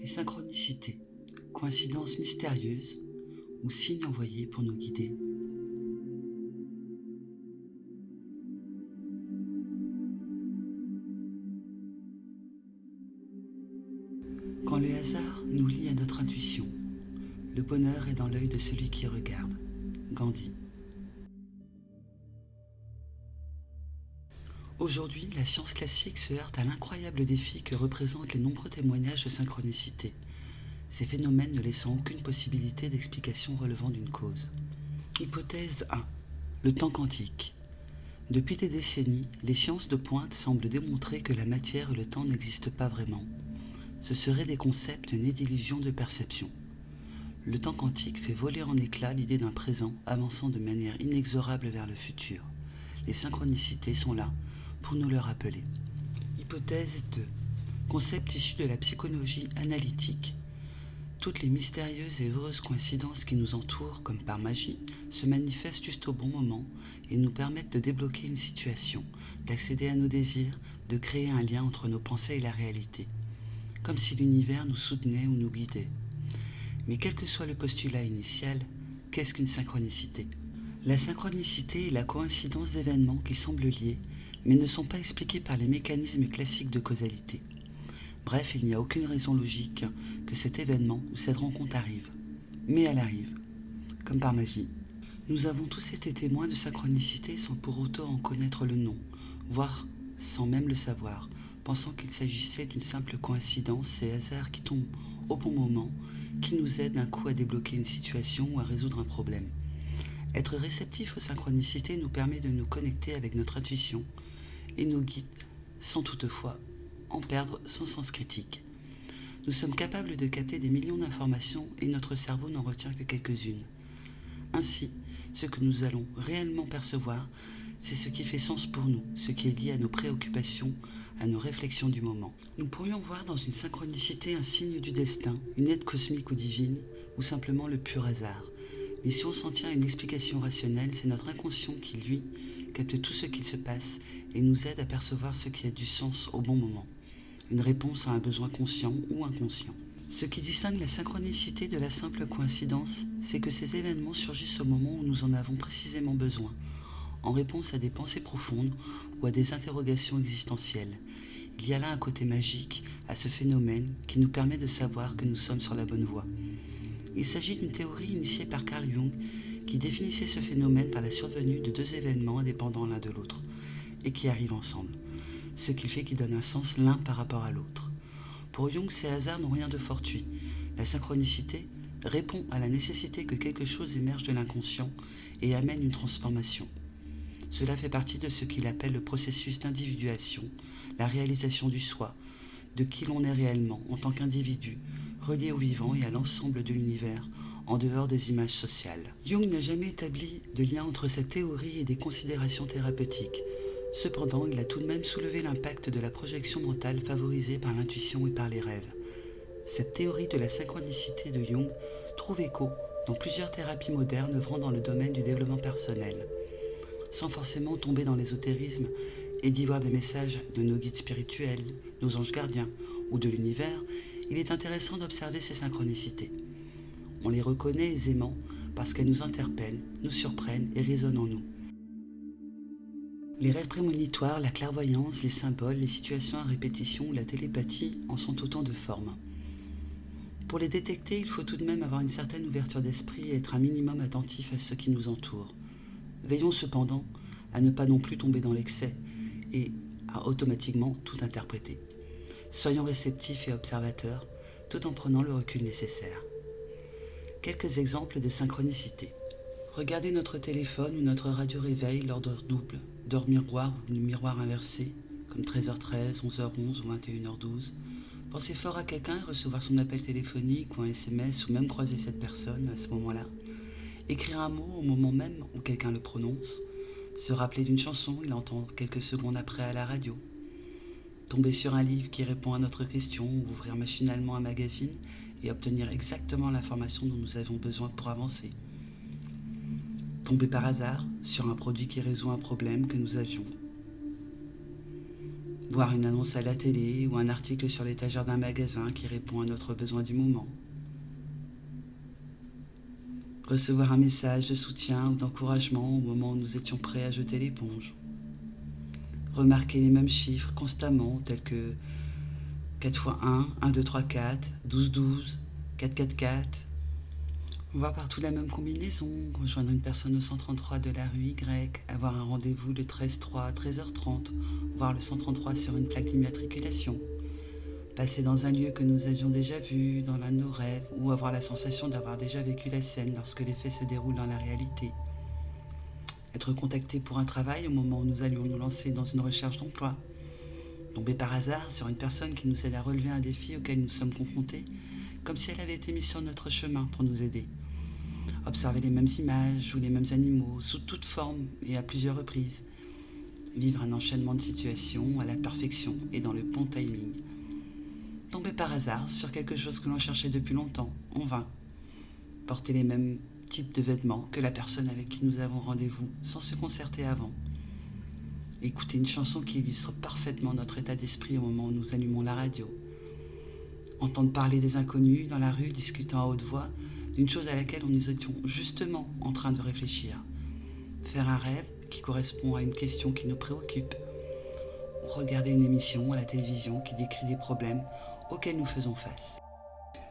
Les synchronicités, coïncidences mystérieuses ou signes envoyés pour nous guider. Quand le hasard nous lie à notre intuition, le bonheur est dans l'œil de celui qui regarde. Gandhi. Aujourd'hui, la science classique se heurte à l'incroyable défi que représentent les nombreux témoignages de synchronicité, ces phénomènes ne laissant aucune possibilité d'explication relevant d'une cause. Hypothèse 1. Le temps quantique. Depuis des décennies, les sciences de pointe semblent démontrer que la matière et le temps n'existent pas vraiment. Ce seraient des concepts nés d'illusions de perception. Le temps quantique fait voler en éclats l'idée d'un présent avançant de manière inexorable vers le futur. Les synchronicités sont là pour nous le rappeler. Hypothèse 2. Concept issu de la psychologie analytique. Toutes les mystérieuses et heureuses coïncidences qui nous entourent, comme par magie, se manifestent juste au bon moment et nous permettent de débloquer une situation, d'accéder à nos désirs, de créer un lien entre nos pensées et la réalité. Comme si l'univers nous soutenait ou nous guidait. Mais quel que soit le postulat initial, qu'est-ce qu'une synchronicité ? La synchronicité est la coïncidence d'événements qui semblent liés, mais ne sont pas expliqués par les mécanismes classiques de causalité. Bref, il n'y a aucune raison logique que cet événement ou cette rencontre arrive. Mais elle arrive, comme par magie. Nous avons tous été témoins de synchronicité sans pour autant en connaître le nom, voire sans même le savoir, pensant qu'il s'agissait d'une simple coïncidence, ces hasards qui tombent au bon moment, qui nous aident d'un coup à débloquer une situation ou à résoudre un problème. Être réceptif aux synchronicités nous permet de nous connecter avec notre intuition et nos guides sans toutefois en perdre son sens critique. Nous sommes capables de capter des millions d'informations et notre cerveau n'en retient que quelques-unes. Ainsi, ce que nous allons réellement percevoir, c'est ce qui fait sens pour nous, ce qui est lié à nos préoccupations, à nos réflexions du moment. Nous pourrions voir dans une synchronicité un signe du destin, une aide cosmique ou divine, ou simplement le pur hasard. Mais si on s'en tient à une explication rationnelle, c'est notre inconscient qui, lui, capte tout ce qui se passe et nous aide à percevoir ce qui a du sens au bon moment. Une réponse à un besoin conscient ou inconscient. Ce qui distingue la synchronicité de la simple coïncidence, c'est que ces événements surgissent au moment où nous en avons précisément besoin, en réponse à des pensées profondes ou à des interrogations existentielles. Il y a là un côté magique à ce phénomène qui nous permet de savoir que nous sommes sur la bonne voie. Il s'agit d'une théorie initiée par Carl Jung qui définissait ce phénomène par la survenue de deux événements indépendants l'un de l'autre et qui arrivent ensemble, ce qui fait qu'ils donnent un sens l'un par rapport à l'autre. Pour Jung, ces hasards n'ont rien de fortuit. La synchronicité répond à la nécessité que quelque chose émerge de l'inconscient et amène une transformation. Cela fait partie de ce qu'il appelle le processus d'individuation, la réalisation du soi, de qui l'on est réellement en tant qu'individu, relié au vivant et à l'ensemble de l'univers, en dehors des images sociales. Jung n'a jamais établi de lien entre cette théorie et des considérations thérapeutiques. Cependant, il a tout de même soulevé l'impact de la projection mentale favorisée par l'intuition et par les rêves. Cette théorie de la synchronicité de Jung trouve écho dans plusieurs thérapies modernes œuvrant dans le domaine du développement personnel. Sans forcément tomber dans l'ésotérisme et d'y voir des messages de nos guides spirituels, nos anges gardiens ou de l'univers, il est intéressant d'observer ces synchronicités. On les reconnaît aisément parce qu'elles nous interpellent, nous surprennent et résonnent en nous. Les rêves prémonitoires, la clairvoyance, les symboles, les situations à répétition ou la télépathie en sont autant de formes. Pour les détecter, il faut tout de même avoir une certaine ouverture d'esprit et être un minimum attentif à ce qui nous entoure. Veillons cependant à ne pas non plus tomber dans l'excès et à automatiquement tout interpréter. Soyons réceptifs et observateurs, tout en prenant le recul nécessaire. Quelques exemples de synchronicité. Regardez notre téléphone ou notre radio-réveil lors d'heures doubles, d'heures miroir ou de miroir inversé, comme 13h13, 11h11 ou 21h12. Pensez fort à quelqu'un et recevoir son appel téléphonique ou un SMS ou même croiser cette personne à ce moment-là. Écrire un mot au moment même où quelqu'un le prononce. Se rappeler d'une chanson et l'entendre quelques secondes après à la radio. Tomber sur un livre qui répond à notre question ou ouvrir machinalement un magazine et obtenir exactement l'information dont nous avons besoin pour avancer. Tomber par hasard sur un produit qui résout un problème que nous avions. Voir une annonce à la télé ou un article sur l'étagère d'un magasin qui répond à notre besoin du moment. Recevoir un message de soutien ou d'encouragement au moment où nous étions prêts à jeter l'éponge. Remarquer les mêmes chiffres constamment, tels que 4 x 1, 1, 2, 3, 4, 12, 12, 4, 4, 4. Voir partout la même combinaison, rejoindre une personne au 133 de la rue Y, avoir un rendez-vous le 13-3 à 13h30, voir le 133 sur une plaque d'immatriculation, passer dans un lieu que nous avions déjà vu, dans l'un de nos rêves, ou avoir la sensation d'avoir déjà vécu la scène lorsque les faits se déroulent dans la réalité. Être contacté pour un travail au moment où nous allions nous lancer dans une recherche d'emploi. Tomber par hasard sur une personne qui nous aide à relever un défi auquel nous sommes confrontés, comme si elle avait été mise sur notre chemin pour nous aider. Observer les mêmes images ou les mêmes animaux sous toute forme et à plusieurs reprises. Vivre un enchaînement de situations à la perfection et dans le bon timing. Tomber par hasard sur quelque chose que l'on cherchait depuis longtemps, en vain. Porter les mêmes types de vêtements que la personne avec qui nous avons rendez-vous sans se concerter avant. Écouter une chanson qui illustre parfaitement notre état d'esprit au moment où nous allumons la radio. Entendre parler des inconnus dans la rue discutant à haute voix d'une chose à laquelle nous étions justement en train de réfléchir. Faire un rêve qui correspond à une question qui nous préoccupe. Ou regarder une émission à la télévision qui décrit des problèmes auxquels nous faisons face.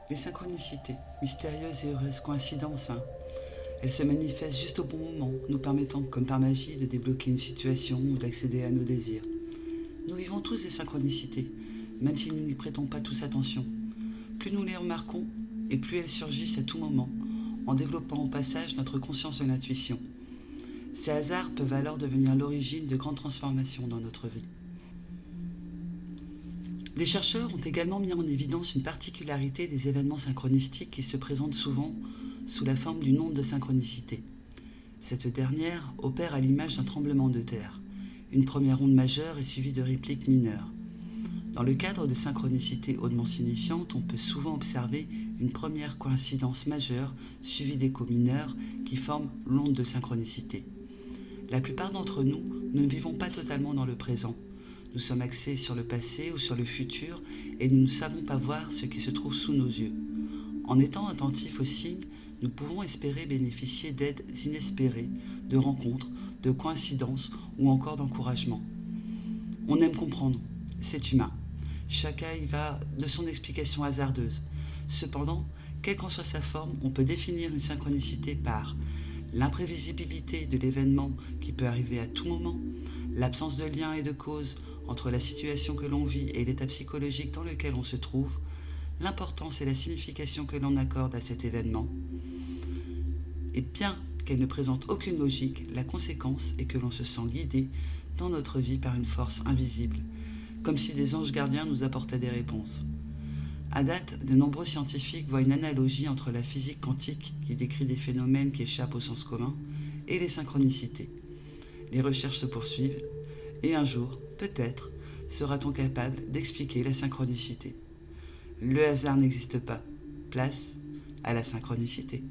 Les synchronicités, mystérieuses et heureuses coïncidences, Elles se manifestent juste au bon moment, nous permettant, comme par magie, de débloquer une situation ou d'accéder à nos désirs. Nous vivons tous des synchronicités, même si nous n'y prêtons pas tous attention. Plus nous les remarquons, et plus elles surgissent à tout moment, en développant au passage notre conscience de l'intuition. Ces hasards peuvent alors devenir l'origine de grandes transformations dans notre vie. Les chercheurs ont également mis en évidence une particularité des événements synchronistiques qui se présentent souvent sous la forme d'une onde de synchronicité. Cette dernière opère à l'image d'un tremblement de terre. Une première onde majeure est suivie de répliques mineures. Dans le cadre de synchronicité hautement signifiante, on peut souvent observer une première coïncidence majeure suivie d'échos mineurs qui forment l'onde de synchronicité. La plupart d'entre nous ne vivons pas totalement dans le présent. Nous sommes axés sur le passé ou sur le futur et nous ne savons pas voir ce qui se trouve sous nos yeux. En étant attentifs aux signes, nous pouvons espérer bénéficier d'aides inespérées, de rencontres, de coïncidences ou encore d'encouragements. On aime comprendre, c'est humain. Chacun y va de son explication hasardeuse. Cependant, quelle qu'en soit sa forme, on peut définir une synchronicité par l'imprévisibilité de l'événement qui peut arriver à tout moment, l'absence de lien et de cause entre la situation que l'on vit et l'état psychologique dans lequel on se trouve, l'importance et la signification que l'on accorde à cet événement. Et bien qu'elle ne présente aucune logique, la conséquence est que l'on se sent guidé dans notre vie par une force invisible, comme si des anges gardiens nous apportaient des réponses. À date, de nombreux scientifiques voient une analogie entre la physique quantique, qui décrit des phénomènes qui échappent au sens commun, et les synchronicités. Les recherches se poursuivent, et un jour, peut-être, sera-t-on capable d'expliquer la synchronicité. Le hasard n'existe pas. Place à la synchronicité.